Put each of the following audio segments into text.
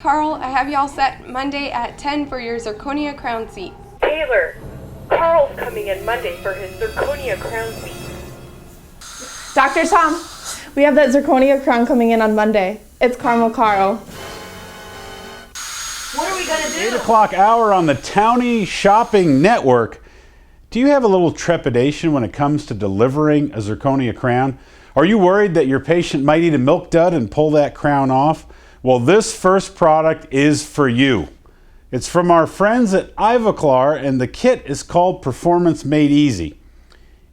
Carl, I have y'all set Monday at 10 for your zirconia crown seat. Taylor, Carl's coming in Monday for his zirconia crown seat. Dr. Tom, we have that zirconia crown coming in on Monday. It's Caramel Carl. What are we going to do? 8 o'clock hour on the Townie Shopping Network. Do you have a little trepidation when it comes to delivering a zirconia crown? Are you worried that your patient might eat a milk dud and pull that crown off? Well, this first product is for you. It's from our friends at Ivoclar, and the kit is called Performance Made Easy.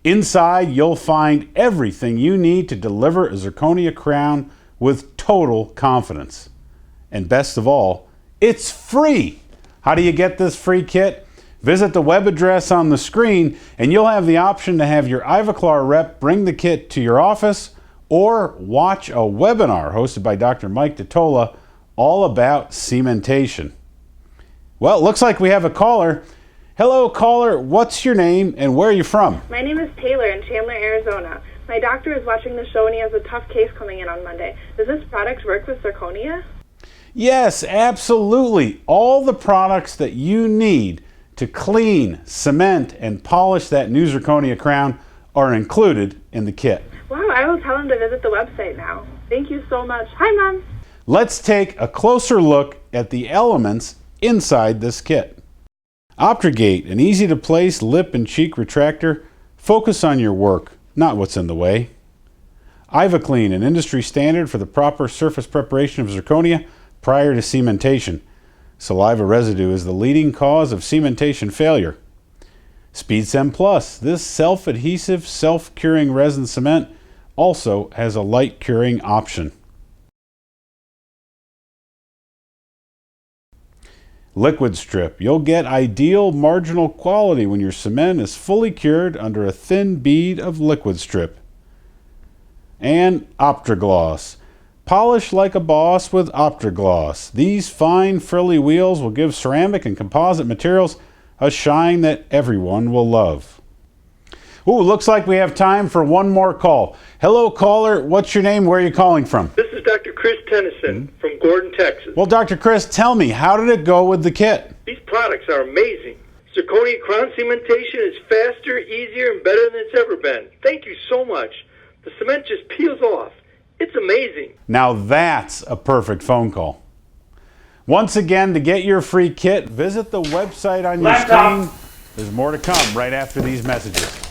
Inside, you'll find everything you need to deliver a zirconia crown with total confidence. And best of all, it's free. How do you get this free kit? Visit the web address on the screen, and you'll have the option to have your Ivoclar rep bring the kit to your office or watch a webinar hosted by Dr. Mike DeTola all about cementation. Well, it looks like we have a caller. Hello, caller. What's your name and where are you from? My name is Taylor in Chandler, Arizona. My doctor is watching the show and he has a tough case coming in on Monday. Does this product work with zirconia? Yes, absolutely. All the products that you need to clean, cement, and polish that new zirconia crown are included in the kit. Wow, I will tell him to visit the website now. Thank you so much. Hi, Mom. Let's take a closer look at the elements inside this kit. Optragate, an easy-to-place lip and cheek retractor. Focus on your work, not what's in the way. Ivoclar, an industry standard for the proper surface preparation of zirconia prior to cementation. Saliva residue is the leading cause of cementation failure. SpeedSem Plus, this self-adhesive, self-curing resin cement also has a light curing option. Liquid Strip, you'll get ideal marginal quality when your cement is fully cured under a thin bead of liquid strip. And Optragloss, polish like a boss with Optragloss. These fine frilly wheels will give ceramic and composite materials a shine that everyone will love. Ooh, looks like we have time for one more call. Hello, caller. What's your name? Where are you calling from? This is Dr. Chris Tennyson from Gordon, Texas. Well, Dr. Chris, tell me, how did it go with the kit? These products are amazing. Zirconia crown cementation is faster, easier, and better than it's ever been. Thank you so much. The cement just peels off. It's amazing. Now that's a perfect phone call. Once again, to get your free kit, visit the website on your screen. There's more to come right after these messages.